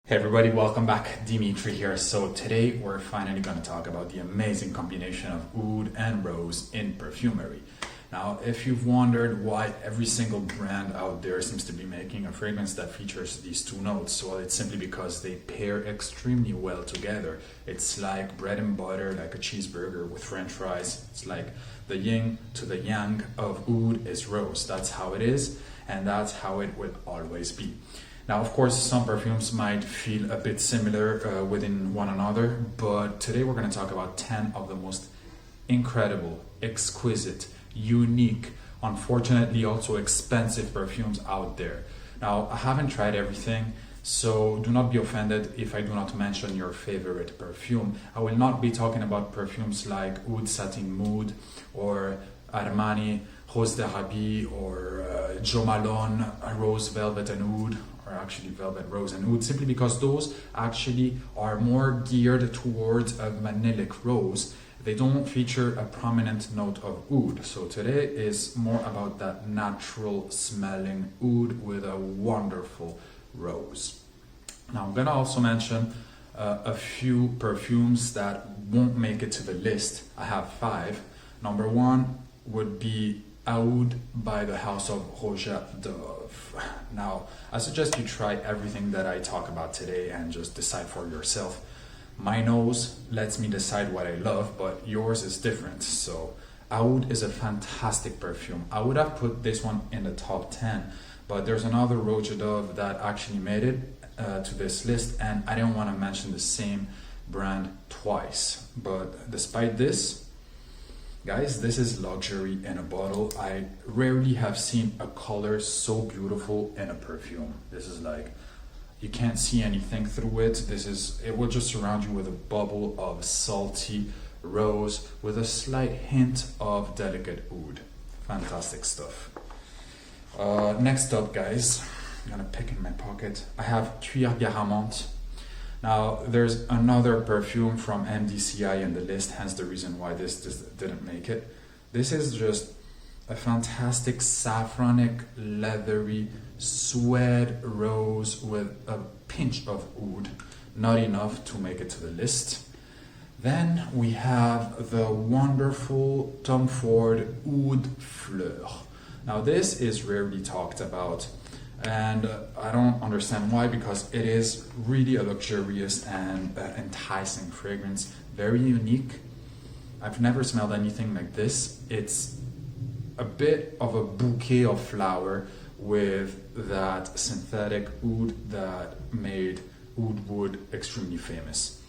Hey everybody, welcome back. Dimitri here. So today we're finally going to talk about the amazing combination of oud and rose in perfumery. Now, if you've wondered why every single brand out there seems to be making a fragrance that features these two notes, well, it's simply because they pair extremely well together. It's like bread and butter, like a cheeseburger with french fries. It's like the yin to the yang of oud is rose. That's how it is, and that's how it will always be. Now, of course, some perfumes might feel a bit similar within one another, but today we're going to talk about 10 of the most incredible, exquisite, unique, unfortunately also expensive perfumes out there. Now, I haven't tried everything, so do not be offended if I do not mention your favorite perfume. I will not be talking about perfumes like Oud Satin Mood or Armani Rose d'Arabie or Jo Malone Rose Velvet and Oud, or actually Velvet Rose and Oud, simply because those actually are more geared towards a vanillic rose. They don't feature a prominent note of oud. So today is more about that natural smelling oud with a wonderful rose. Now I'm gonna also mention a few perfumes that won't make it to the list. I have 5. Number 1 would be Aoud by the house of Roja Dove. Now, I suggest you try everything that I talk about today and just decide for yourself. My nose lets me decide what I love, but yours is different. So Aoud is a fantastic perfume. I would have put this one in the top 10, but there's another Roja Dove that actually made it to this list, and I didn't want to mention the same brand twice. But despite this, guys, this is luxury in a bottle. I rarely have seen a color so beautiful in a perfume. This is like, you can't see anything through it. It will just surround you with a bubble of salty rose with a slight hint of delicate oud. Fantastic stuff. Next up, guys, I'm gonna pick in my pocket. I have Cuir Garamante. Now, there's another perfume from MDCI in the list, hence the reason why this didn't make it. This is just a fantastic saffronic, leathery, suede rose with a pinch of oud. Not enough to make it to the list. Then we have the wonderful Tom Ford Oud Fleur. Now, this is rarely talked about, and I don't understand why, because it is really a luxurious and enticing fragrance, very unique. I've never smelled anything like this. It's a bit of a bouquet of flower with that synthetic oud that made oud wood extremely famous.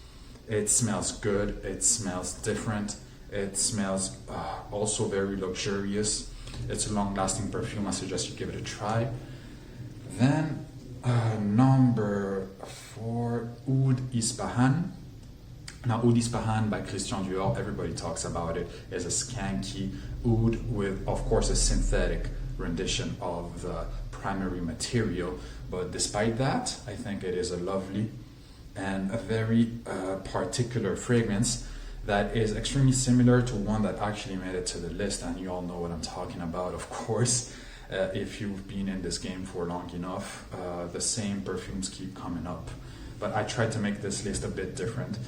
It smells good, it smells different, it smells also very luxurious. It's a long-lasting perfume. I suggest you give it a try. Then number 4, Oud Ispahan. Now, Oud Ispahan by Christian Dior, everybody talks about it, is a skanky oud with, of course, a synthetic rendition of the primary material. But despite that, I think it is a lovely and a very particular fragrance that is extremely similar to one that actually made it to the list, and you all know what I'm talking about, of course. If you've been in this game for long enough, the same perfumes keep coming up. But I tried to make this list a bit different.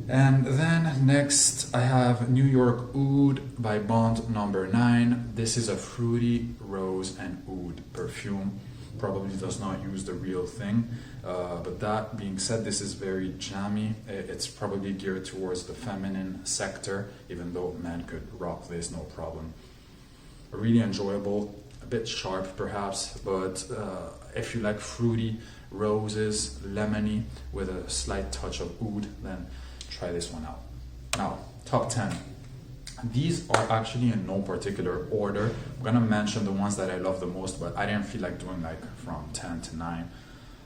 And then next I have New York Oud by Bond number 9. This is a fruity rose and oud perfume. Probably does not use the real thing. But that being said, this is very jammy. It's probably geared towards the feminine sector, even though men could rock this no problem. Really enjoyable. A bit sharp perhaps, but if you like fruity roses, lemony with a slight touch of oud, then try this one out. Now, top 10. These are actually in no particular order. I'm gonna mention the ones that I love the most, but I didn't feel like doing like from 10 to 9.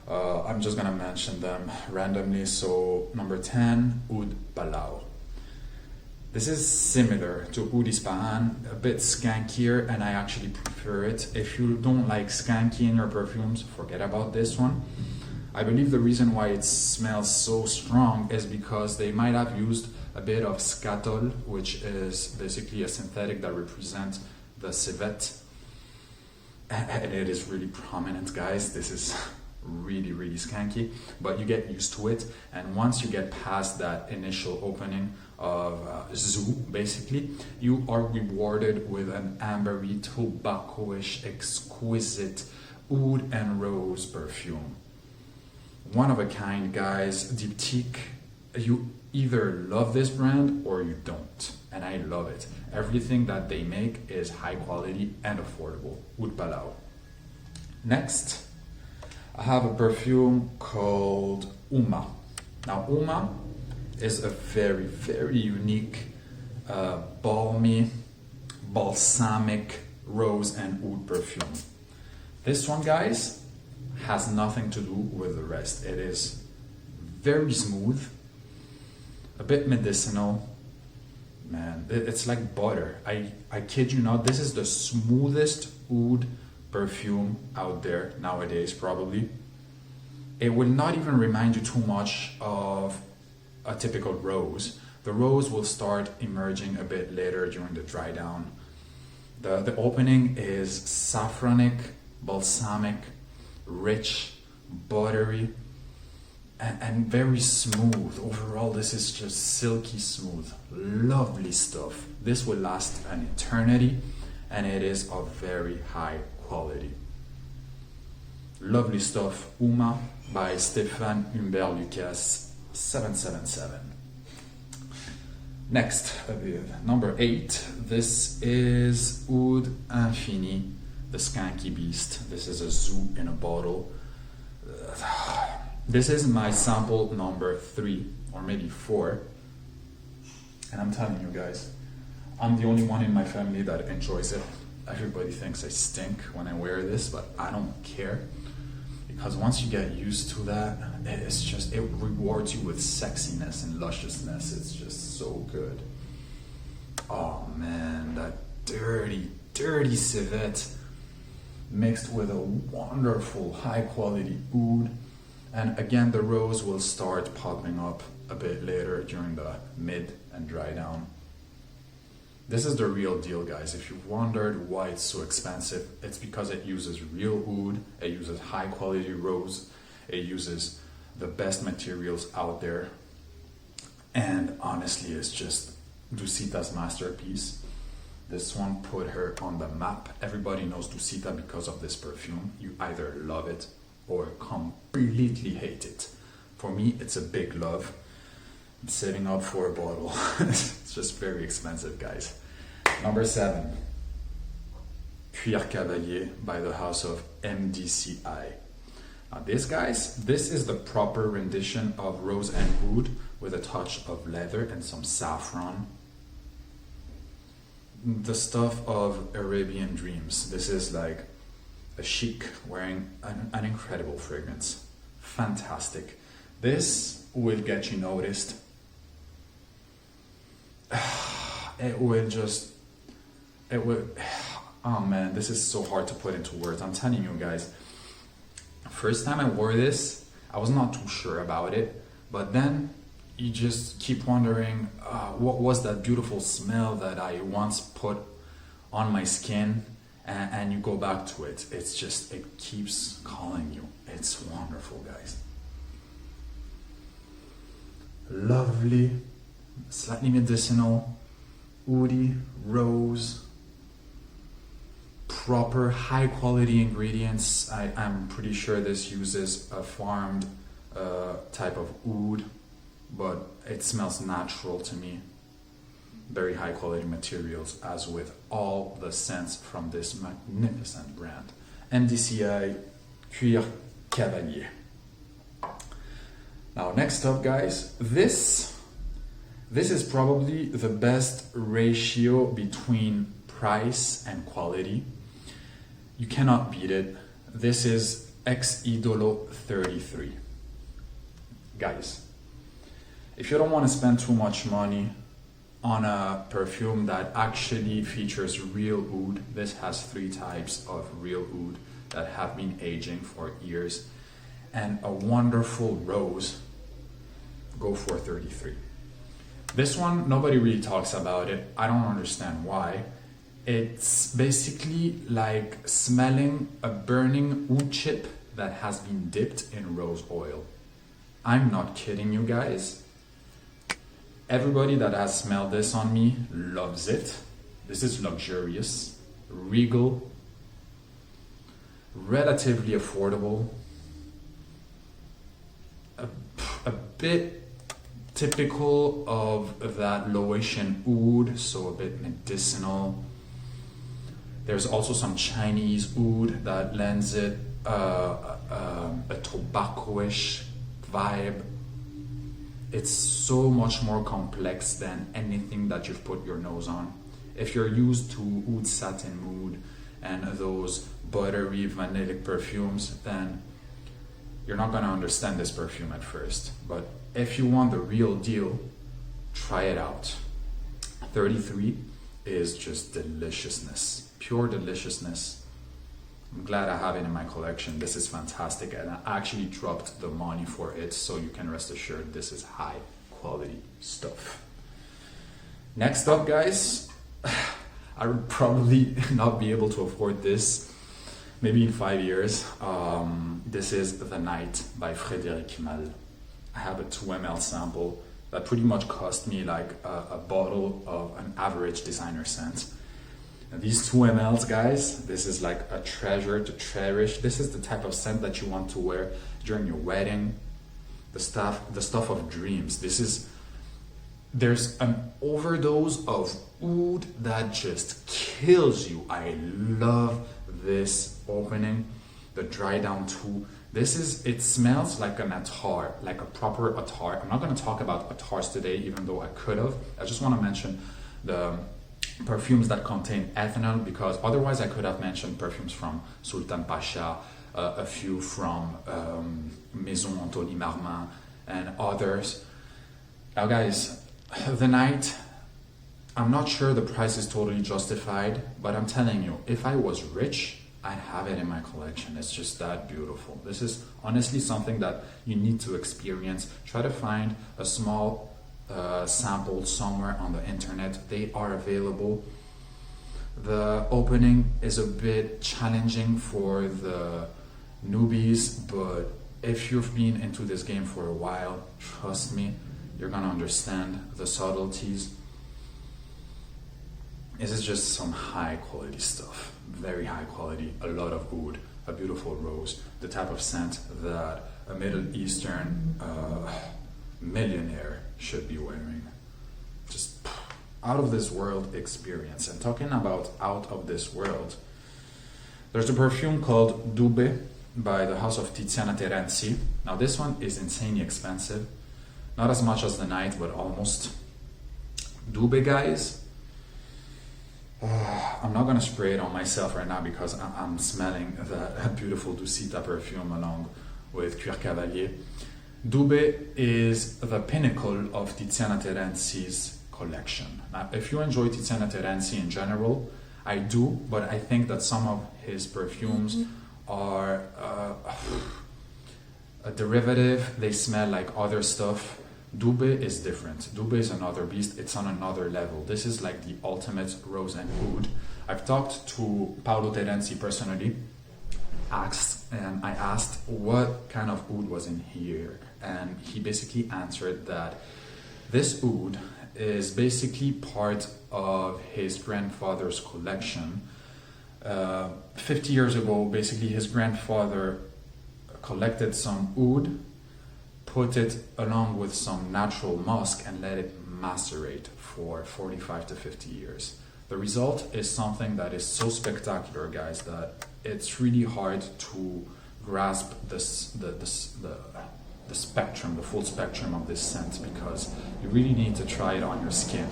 I'm just gonna mention them randomly. So number 10, Oud Palao. This is similar to Oud Ispahan, a bit skankier, and I actually prefer it. If you don't like skanky in your perfumes, forget about this one. I believe the reason why it smells so strong is because they might have used a bit of scatol, which is basically a synthetic that represents the civet. And it is really prominent, guys. This is really, really skanky, but you get used to it. And once you get past that initial opening of zoo, basically, you are rewarded with an ambery, tobacco-ish, exquisite oud and rose perfume. One of a kind, guys. Dyptique, you either love this brand or you don't, and I love it. Everything that they make is high quality and affordable. Oud Palao. Next, I have a perfume called Oumma. Now, Oumma is a very, very unique, balmy, balsamic rose and oud perfume. This one, guys, has nothing to do with the rest. It is very smooth, a bit medicinal. Man, it's like butter. I kid you not, this is the smoothest oud perfume out there nowadays, probably. It will not even remind you too much of a typical rose. The rose will start emerging a bit later during the dry down. The opening is saffronic, balsamic, rich, buttery, and very smooth. Overall, this is just silky smooth. Lovely stuff. This will last an eternity, and it is of very high quality. Lovely stuff. Oumma by Stephane Humbert Lucas 777. Next, number 8. This is Oud Infini, the Skanky Beast. This is a zoo in a bottle. This is my sample number 3 or maybe 4. And I'm telling you guys, I'm the only one in my family that enjoys it. Everybody thinks I stink when I wear this, but I don't care. Because once you get used to that, it's just, it rewards you with sexiness and lusciousness. It's just so good. Oh man, that dirty, dirty civet mixed with a wonderful high quality oud. And again, the rose will start popping up a bit later during the mid and dry down. This is the real deal, guys. If you've wondered why it's so expensive, it's because it uses real oud, it uses high quality rose, it uses the best materials out there. And honestly, it's just Dusita's masterpiece. This one put her on the map. Everybody knows Dusita because of this perfume. You either love it or completely hate it. For me, it's a big love. I'm saving up for a bottle. It's just very expensive, guys. Number 7, Cuir Cavalier by the house of MDCI. Now this, guys, this is the proper rendition of rose and oud with a touch of leather and some saffron. The stuff of Arabian dreams. This is like a chic wearing an incredible fragrance. Fantastic. This will get you noticed. Oh man, this is so hard to put into words. I'm telling you guys, first time I wore this, I was not too sure about it, but then you just keep wondering, what was that beautiful smell that I once put on my skin, and you go back to it. It's just, it keeps calling you. It's wonderful, guys. Lovely, slightly medicinal, oudy, rose, proper high quality ingredients. I'm pretty sure this uses a farmed type of oud, but it smells natural to me. Very high quality materials, as with all the scents from this magnificent brand. MDCI Cuir Cavalier. Now next up, guys, this is probably the best ratio between price and quality. You cannot beat it. This is Idolo 33. Guys, if you don't want to spend too much money on a perfume that actually features real oud, this has 3 types of real oud that have been aging for years, and a wonderful rose, go for 33. This one, nobody really talks about it. I don't understand why. It's basically like smelling a burning oud chip that has been dipped in rose oil. I'm not kidding you guys. Everybody that has smelled this on me loves it. This is luxurious, regal, relatively affordable, a bit typical of that Laotian oud, so a bit medicinal. There's also some Chinese oud that lends it a tobacco-ish vibe. It's so much more complex than anything that you've put your nose on. If you're used to oud satin mood and those buttery vanillic perfumes, then you're not gonna understand this perfume at first. But if you want the real deal, try it out. 33 is just deliciousness, pure deliciousness. I'm glad I have it in my collection. This is fantastic, and I actually dropped the money for it, so you can rest assured this is high quality stuff. Next up, guys, I would probably not be able to afford this, maybe in 5 years. This is The Night by Frédéric Malle. I have a 2 ml sample that pretty much cost me like a bottle of an average designer scent. And these 2 mls, guys, this is like a treasure to cherish. This is the type of scent that you want to wear during your wedding. The stuff of dreams. There's an overdose of oud that just kills you. I love this opening, the dry down too. It smells like an attar, like a proper attar. I'm not going to talk about attars today, even though I could have. I just want to mention the perfumes that contain ethanol, because otherwise I could have mentioned perfumes from Sultan Pasha, a few from Maison, and others. Now guys, The Night, I'm not sure the price is totally justified, but I'm telling you, if I was rich, I'd have it in my collection. It's just that beautiful. This is honestly something that you need to experience. Try to find a small sample somewhere on the internet. They are available. The opening is a bit challenging for the newbies, but if you've been into this game for a while, trust me, you're gonna understand the subtleties. This is just some high quality stuff, very high quality, a lot of oud, a beautiful rose, the type of scent that a Middle Eastern millionaire should be wearing. Just out of this world experience. And talking about out of this world, there's a perfume called Dubhe by the house of Tiziana Terenzi. Now this one is insanely expensive, not as much as The Night, but almost. Dubhe, guys, I'm not gonna spray it on myself right now because I'm smelling the beautiful Dusita perfume along with Cuir Cavalier. Dubhe is the pinnacle of Tiziana Terenzi's collection. Now, if you enjoy Tiziana Terenzi in general, I do, but I think that some of his perfumes are a derivative. They smell like other stuff. Dubhe is different. Dubhe is another beast. It's on another level. This is like the ultimate rose and oud. I've talked to Paolo Terenzi personally, I asked what kind of oud was in here, and he basically answered that this oud is basically part of his grandfather's collection. 50 years ago, basically his grandfather collected some oud, put it along with some natural musk, and let it macerate for 45 to 50 years. The result is something that is so spectacular, guys, that it's really hard to grasp the spectrum, the full spectrum of this scent, because you really need to try it on your skin.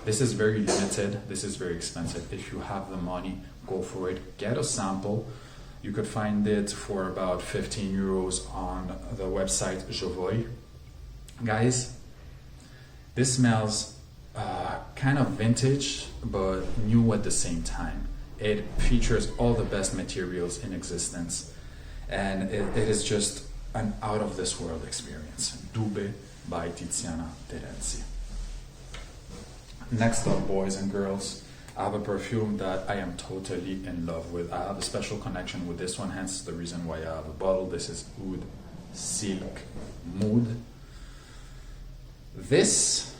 This is very limited. This is very expensive. If you have the money, go for it. Get a sample. You could find it for about 15 euros on the website Jovoy. Guys, this smells kind of vintage, but new at the same time. It features all the best materials in existence, and it is just an out of this world experience. Dubhe by Tiziana Terenzi. Next up, boys and girls, I have a perfume that I am totally in love with. I have a special connection with this one, hence the reason why I have a bottle. This is Oud Silk Mood. This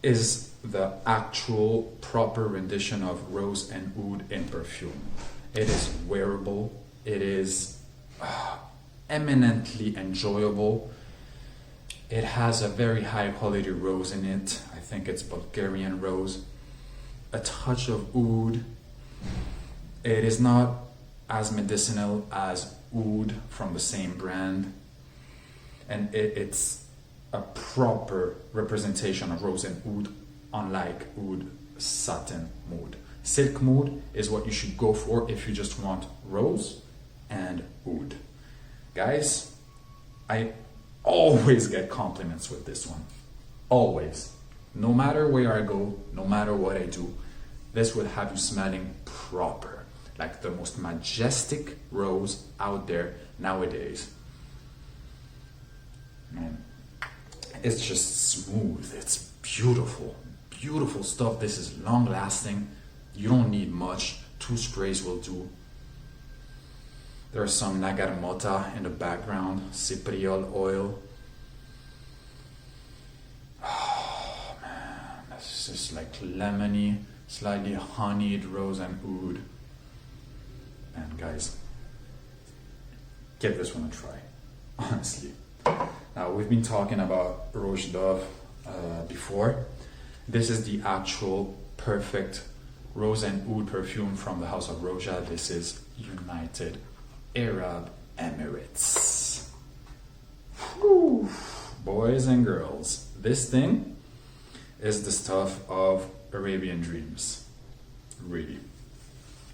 is the actual proper rendition of Rose and Oud in perfume. It is wearable. It is eminently enjoyable. It has a very high quality rose in it. I think it's Bulgarian rose. A touch of oud. It is not as medicinal as Oud from the same brand. And it's a proper representation of rose and oud, unlike Oud satin mood. Silk mood is what you should go for if you just want rose and oud. Guys, I always get compliments with this one. Always. No matter where I go, no matter what I do, this will have you smelling proper, like the most majestic rose out there nowadays. Man, it's just smooth. It's beautiful, beautiful stuff. This is long lasting. You don't need much. 2 sprays will do. There's some Nagarmota in the background, Cypriol oil. Oh man, this is like lemony, slightly honeyed rose and oud. And guys, give this one a try, honestly. Now, we've been talking about Roja Dove before. This is the actual perfect rose and oud perfume from the house of Roja. This is United Arab Emirates. Whew. Boys and girls, this thing is the stuff of Arabian dreams. Really.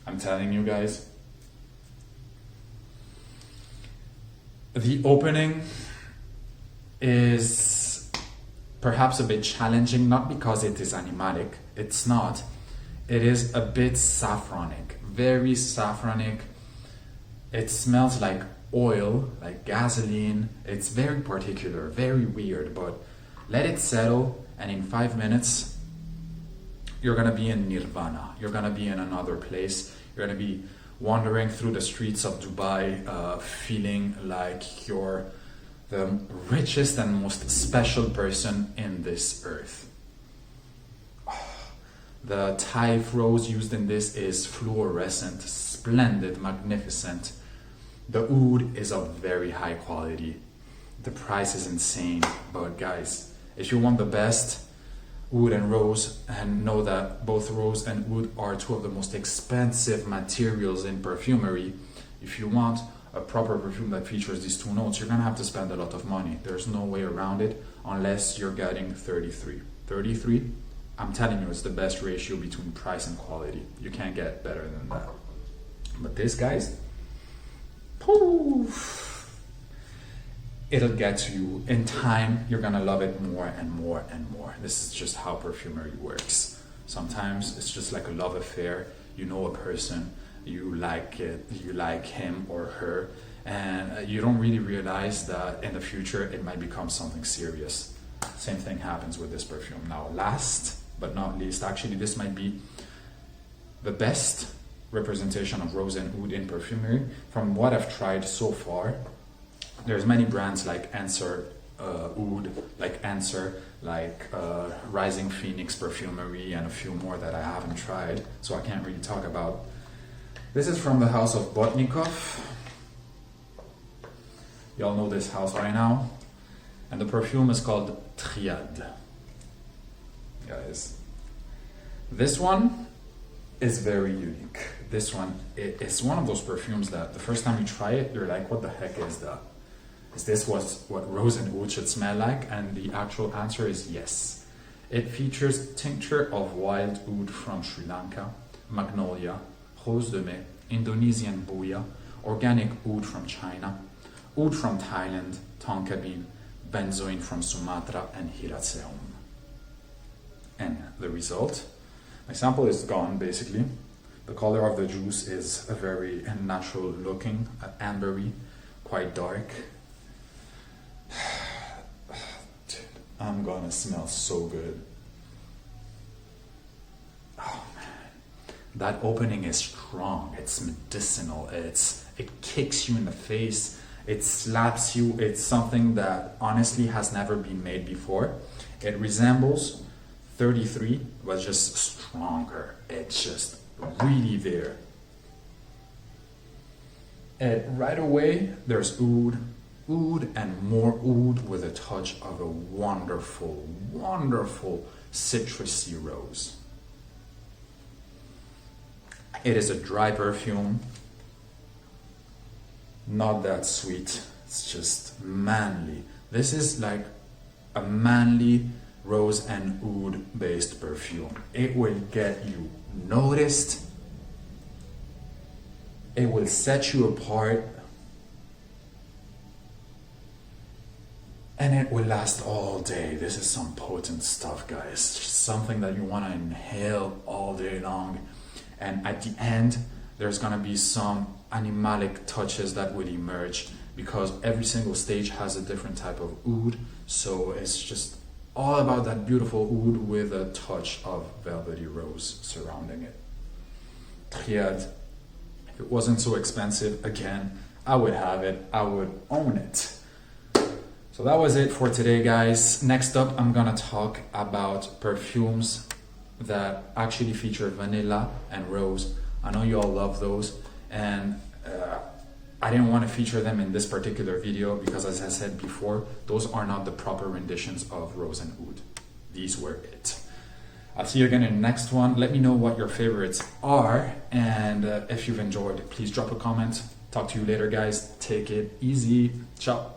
I'm telling you guys. The opening is perhaps a bit challenging, not because it is animalic. It's not. It is a bit saffronic, very saffronic. It smells like oil, like gasoline. It's very particular, very weird, but let it settle, and in 5 minutes, you're gonna be in nirvana. You're gonna be in another place. You're gonna be wandering through the streets of Dubai, feeling like you're the richest and most special person in this earth. The Taif rose used in this is fluorescent, splendid, magnificent. The oud is of very high quality. The price is insane, but guys, if you want the best, oud and rose, and know that both rose and oud are 2 of the most expensive materials in perfumery. If you want a proper perfume that features these 2 notes, you're gonna have to spend a lot of money. There's no way around it unless you're getting 33. 33, I'm telling you, it's the best ratio between price and quality. You can't get better than that. But this, guys, poof, it'll get to you. In time, you're gonna love it more and more and more. This is just how perfumery works. Sometimes it's just like a love affair. You know a person, you like it, you like him or her, and you don't really realize that in the future it might become something serious. Same thing happens with this perfume. Now, last but not least, actually this might be the best representation of rose and oud in perfumery from what I've tried so far. There's many brands like Answer Oud, like Answer, like Rising Phoenix Perfumery, and a few more that I haven't tried, so I can't really talk about. This is from the house of Bortnikoff. Y'all know this house right now. And the perfume is called Triad. Guys, this one is very unique. This one, it's one of those perfumes that the first time you try it, you're like, what the heck is that? Is this what rose and oud should smell like? And the actual answer is yes. It features tincture of wild oud from Sri Lanka, magnolia, rose de mai, Indonesian boya, organic oud from China, oud from Thailand, tonka bean, benzoin from Sumatra, and Hiratseum. And the result, my sample is gone basically. The color of the juice is a very natural looking, ambery, quite dark. Dude, I'm gonna smell so good. Oh man. That opening is strong, it's medicinal, it kicks you in the face, it slaps you. It's something that honestly has never been made before. It resembles 33, but just stronger. It's just really there. And right away, there's Oud, and more Oud with a touch of a wonderful, wonderful citrusy rose. It is a dry perfume, not that sweet, it's just manly. This is like a manly rose and oud based perfume. It will get you noticed, it will set you apart, and it will last all day. This is some potent stuff, guys. It's just something that you want to inhale all day long. And at the end, there's gonna be some animalic touches that will emerge, because every single stage has a different type of oud. So it's just all about that beautiful oud with a touch of velvety rose surrounding it. Triad. If it wasn't so expensive, again, I would have it. I would own it. So that was it for today, guys. Next up, I'm gonna talk about perfumes that actually feature vanilla and rose. I know you all love those, and I didn't want to feature them in this particular video because, as I said before, those are not the proper renditions of rose and oud. These were it. I'll see you again in the next one. Let me know what your favorites are, and if you've enjoyed, please drop a comment. Talk to you later, guys. Take it easy. Ciao.